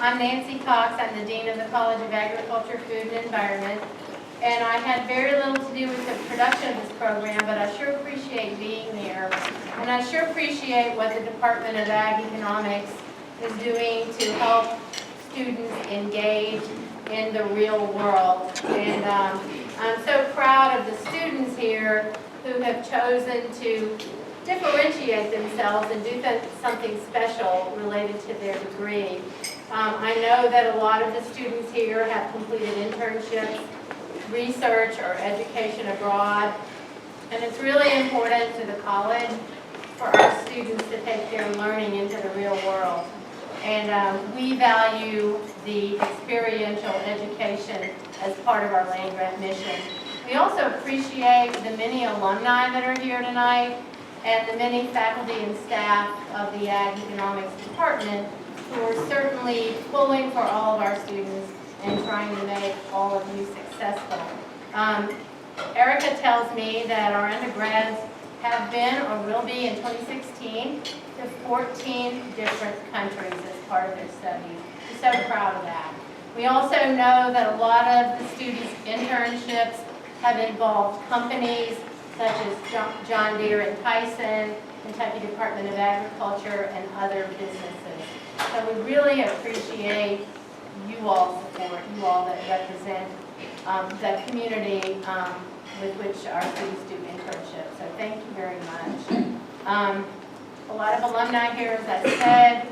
I'm Nancy Cox. I'm the Dean of the College of Agriculture, Food and Environment. And I had very little to do with the production of this program, but I sure appreciate being here. And I sure appreciate what the Department of Ag Economics is doing to help students engage in the real world. And I'm so proud of the students here who have chosen to differentiate themselves and do something special related to their degree. I know that a lot of the students here have completed internships, research, or education abroad, and it's really important to the college for our students to take their learning into the real world. And we value the experiential education as part of our land grant mission. We also appreciate the many alumni that are here tonight and the many faculty and staff of the Ag Economics Department who are certainly pulling for all of our students and trying to make all of you successful. Erica tells me that our undergrads have been or will be in 2016 to 14 different countries as part of their studies. We're so proud of that. We also know that a lot of the students' internships have involved companies such as John Deere and Tyson, Kentucky Department of Agriculture, and other businesses. So we really appreciate you all's support, you all that represent the community with which our students do internships. So thank you very much. A lot of alumni here, as I said.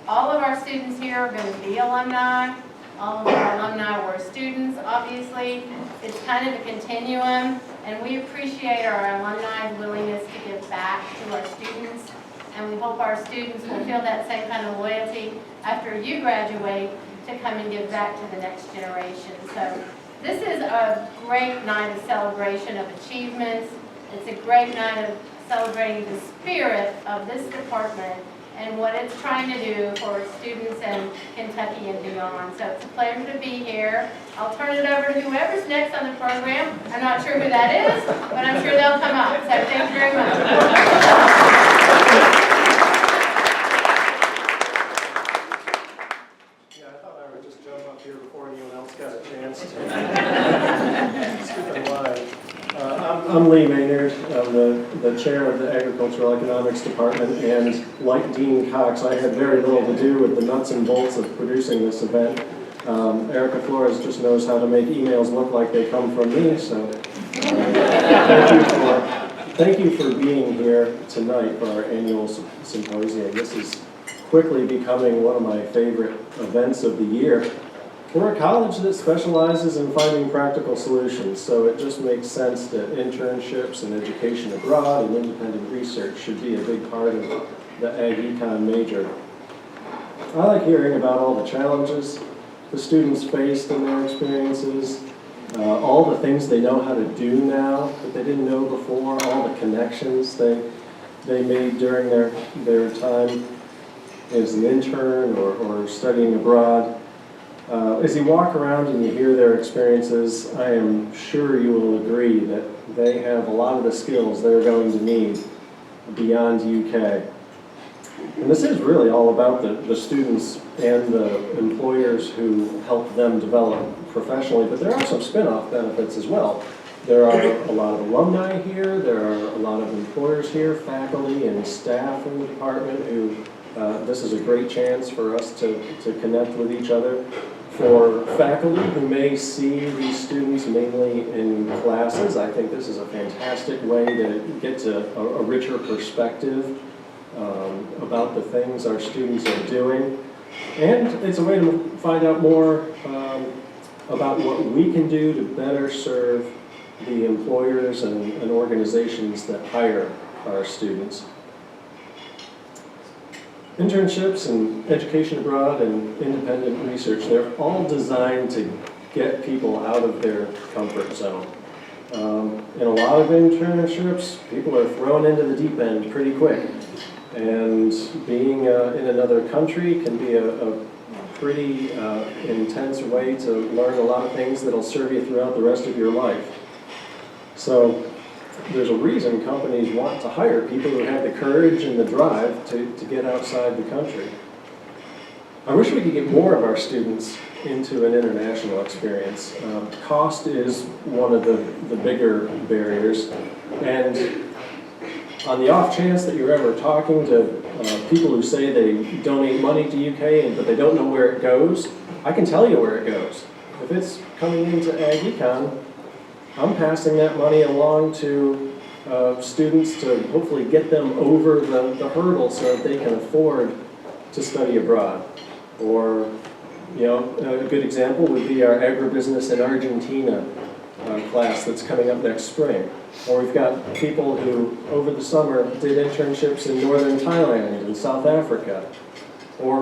All of our students here are going to be alumni. All of our alumni were students, obviously. It's kind of a continuum, and we appreciate our alumni's willingness to give back to our students, and we hope our students will feel that same kind of loyalty after you graduate to come and give back to the next generation. So this is a great night of celebration of achievements. It's a great night of celebrating the spirit of this department and what it's trying to do for students in Kentucky and beyond. So it's a pleasure to be here. I'll turn it over to whoever's next on the program. I'm not sure who that is, but I'm sure they'll come up. So thank you very much. Yeah, I thought I would just jump up here before anyone else got a chance to speak in line. I'm Leigh Maynard. I'm the chair of the Agricultural Economics Department, and like Dean Cox, I had very little to do with the nuts and bolts of producing this event. Erica Flores just knows how to make emails look like they come from me, so thank you for being here tonight for our annual symposium. This is quickly becoming one of my favorite events of the year. We're a college that specializes in finding practical solutions, so it just makes sense that internships and education abroad and independent research should be a big part of the Ag Econ major. I like hearing about all the challenges the students faced in their experiences, all the things they know how to do now that they didn't know before, all the connections they made during their time as an intern or studying abroad. As you walk around and you hear their experiences, I am sure you will agree that they have a lot of the skills they're going to need beyond UK. And this is really all about the students and the employers who help them develop professionally, but there are some spin-off benefits as well. There are a lot of alumni here, there are a lot of employers here, faculty and staff in the department who this is a great chance for us to connect with each other. For faculty who may see these students mainly in classes, I think this is a fantastic way to get to a richer perspective about the things our students are doing. And it's a way to find out more about what we can do to better serve the employers and organizations that hire our students. Internships and education abroad and independent research, they're all designed to get people out of their comfort zone. In a lot of internships, people are thrown into the deep end pretty quick. And being in another country can be a pretty intense way to learn a lot of things that'll serve you throughout the rest of your life. So there's a reason companies want to hire people who have the courage and the drive to get outside the country. I wish we could get more of our students into an international experience. Cost is one of the bigger barriers, and on the off chance that you're ever talking to people who say they donate money to UK but they don't know where it goes, I can tell you where it goes. If it's coming into Ag Econ, I'm passing that money along to students to hopefully get them over the hurdle so that they can afford to study abroad. Or, you know, a good example would be our agribusiness in Argentina class that's coming up next spring. Or we've got people who, over the summer, did internships in northern Thailand and South Africa. Or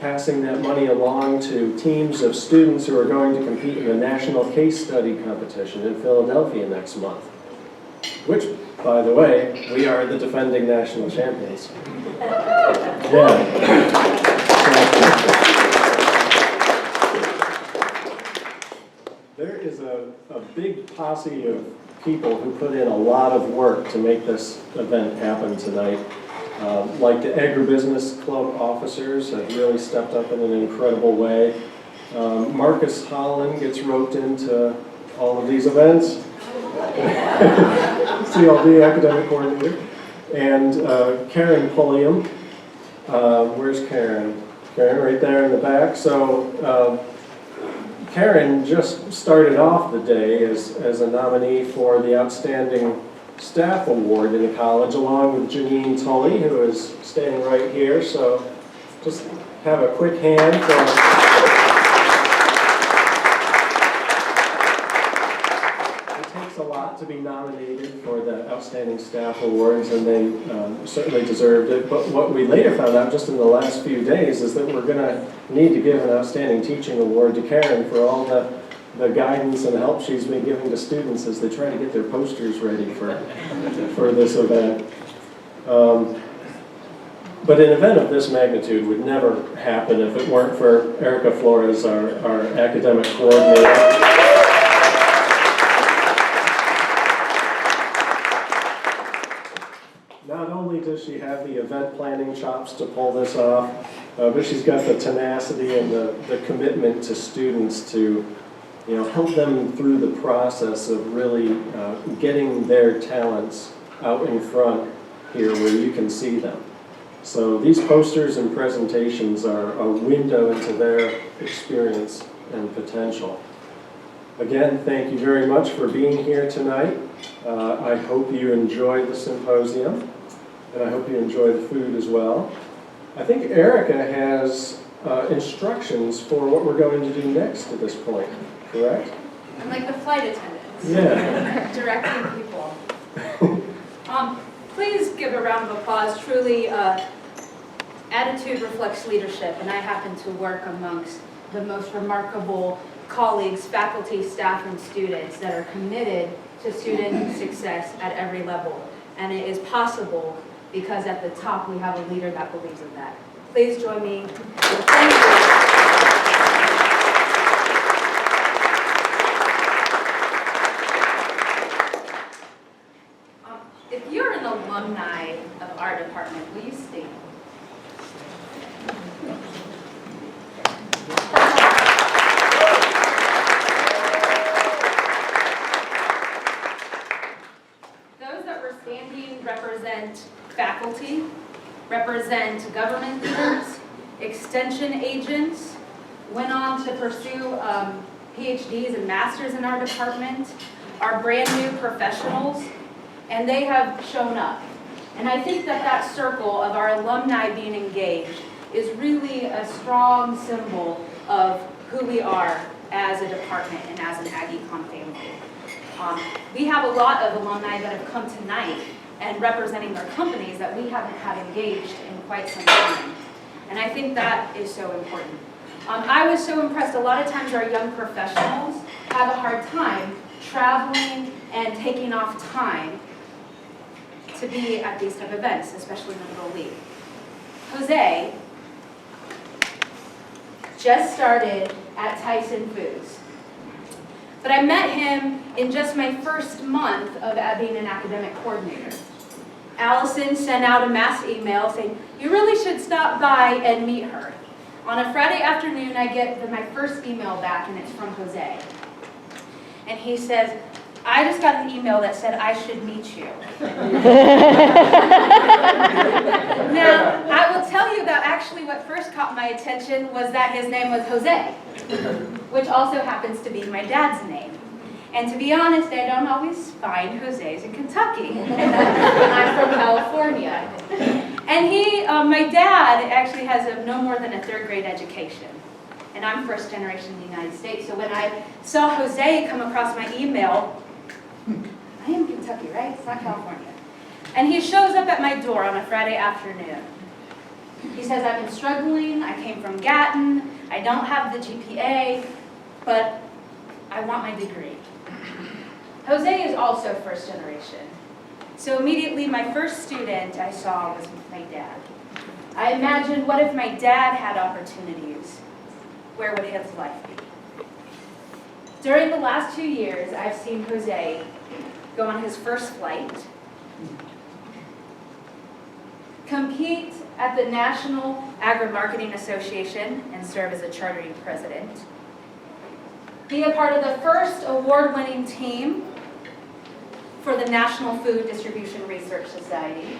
passing that money along to teams of students who are going to compete in a national case study competition in Philadelphia next month. Which, by the way, we are the defending national champions. Yeah. There is a big posse of people who put in a lot of work to make this event happen tonight. Like the Agribusiness Club officers have really stepped up in an incredible way. Marcus Holland gets roped into all of these events. CLD academic coordinator. And Karen Pulliam. Where's Karen? Karen right there in the back. So Karen just started off the day as a nominee for the Outstanding Staff Award in the college, along with Janine Tully, who is standing right here. So just have a quick hand for... It takes a lot to be nominated for the Outstanding Staff Awards, and they certainly deserved it. But what we later found out just in the last few days is that we're going to need to give an Outstanding Teaching Award to Karen for all the guidance and help she's been giving to students as they try to get their posters ready for this event. But an event of this magnitude would never happen if it weren't for Erica Flores, our academic coordinator. Not only does she have the event planning chops to pull this off, but she's got the tenacity and the commitment to students to, you know, help them through the process of really getting their talents out in front here where you can see them. So these posters and presentations are a window into their experience and potential. Again, thank you very much for being here tonight. I hope you enjoyed the symposium, and I hope you enjoy the food as well. I think Erica has instructions for what we're going to do next at this point, correct? I'm like the flight attendants. Yeah. Directing people. Please give a round of applause. Truly, attitude reflects leadership, and I happen to work amongst the most remarkable colleagues, faculty, staff, and students that are committed to student success at every level. And it is possible because at the top we have a leader that believes in that. Please join me. Thank you. If you're an alumni of our department, will you stand? Those that were standing represent faculty, represent government leaders, extension agents, went on to pursue PhDs and masters in our department, are brand new professionals, and they have shown up. And I think that that circle of our alumni being engaged is really a strong symbol of who we are as a department and as an Ag Econ family. We have a lot of alumni that have come tonight and representing their companies that we haven't had engaged in quite some time. And I think that is so important. I was so impressed. A lot of times our young professionals have a hard time traveling and taking off time to be at these type of events, especially in the Middle League. Jose just started at Tyson Foods. But I met him in just my first month of being an academic coordinator. Allison sent out a mass email saying, you really should stop by and meet her. On a Friday afternoon, I get my first email back, and it's from Jose. And he says, I just got an email that said I should meet you. Now, I will tell you that actually what first caught my attention was that his name was Jose, which also happens to be my dad's name. And to be honest, I don't always find Jose's in Kentucky. And I'm from California. And my dad actually has no more than a third grade education. And I'm first generation in the United States. So when I saw Jose come across my email, I am Kentucky, right? It's not California. And he shows up at my door on a Friday afternoon. He says, I've been struggling. I came from Gatton. I don't have the GPA, but I want my degree. Jose is also first generation. So immediately my first student I saw was my dad. I imagined, what if my dad had opportunities? Where would his life be? During the last 2 years, I've seen Jose go on his first flight, compete at the National Agri-Marketing Association and serve as a chartering president, be a part of the first award-winning team for the National Food Distribution Research Society,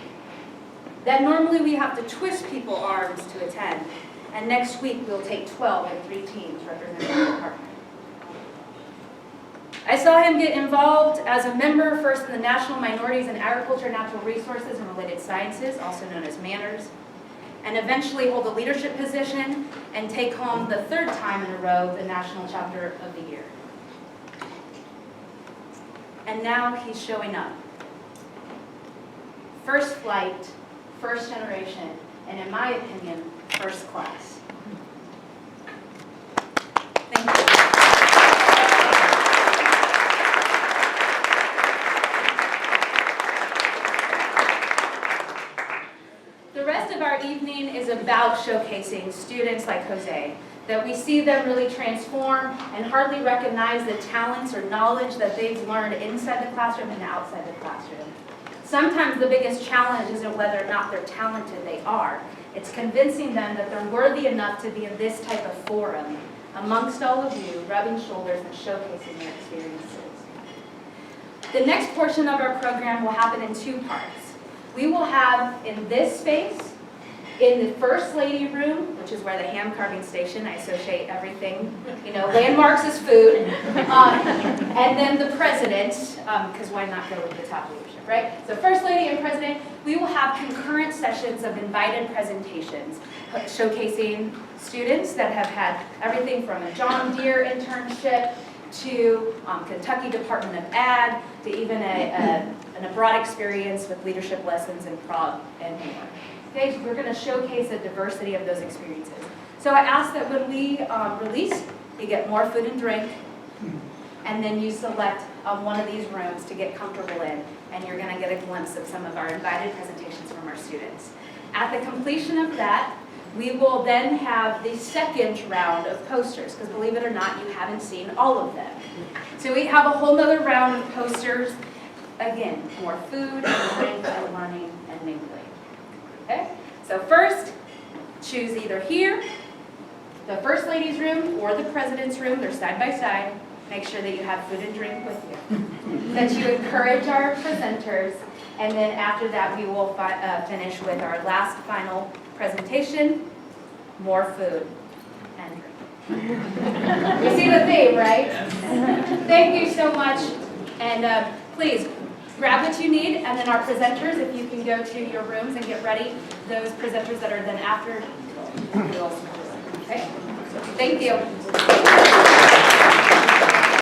that normally we have to twist people's arms to attend, and next week we'll take 12 and 3 teams representing the department. I saw him get involved as a member first in the National Minorities in Agriculture, Natural Resources, and Related Sciences, also known as Maynard, and eventually hold a leadership position and take home the 3rd time in a row the National Chapter of the Year. And now he's showing up. First flight, first generation, and in my opinion, first class. Thank you. The rest of our evening is about showcasing students like Jose, that we see them really transform and hardly recognize the talents or knowledge that they've learned inside the classroom and outside the classroom. Sometimes the biggest challenge isn't whether or not they're talented, they are. It's convincing them that they're worthy enough to be in this type of forum amongst all of you, rubbing shoulders and showcasing their experiences. The next portion of our program will happen in 2 parts. We will have in this space, in the First Lady room, which is where the ham carving station, I associate everything, landmarks is food, and then the president, because why not go with the top leadership, right? So First Lady and President, we will have concurrent sessions of invited presentations, showcasing students that have had everything from a John Deere internship to Kentucky Department of Ag, to even an abroad experience with leadership lessons in Prague and more. Okay, we're going to showcase a diversity of those experiences. So I ask that when we release, you get more food and drink, and then you select one of these rooms to get comfortable in, and you're going to get a glimpse of some of our invited presentations from our students. At the completion of that, we will then have the second round of posters, because believe it or not, you haven't seen all of them. So we have a whole other round of posters. Again, more food and drink and learning and mingling. Okay? So first, choose either here, the First Lady's room, or the President's room. They're side by side. Make sure that you have food and drink with you. That you encourage our presenters, and then after that we will finish with our last final presentation, more food and drink. You see the theme, right? Thank you so much, and please grab what you need, and then our presenters, if you can go to your rooms and get ready, those presenters that are then after, okay? Thank you.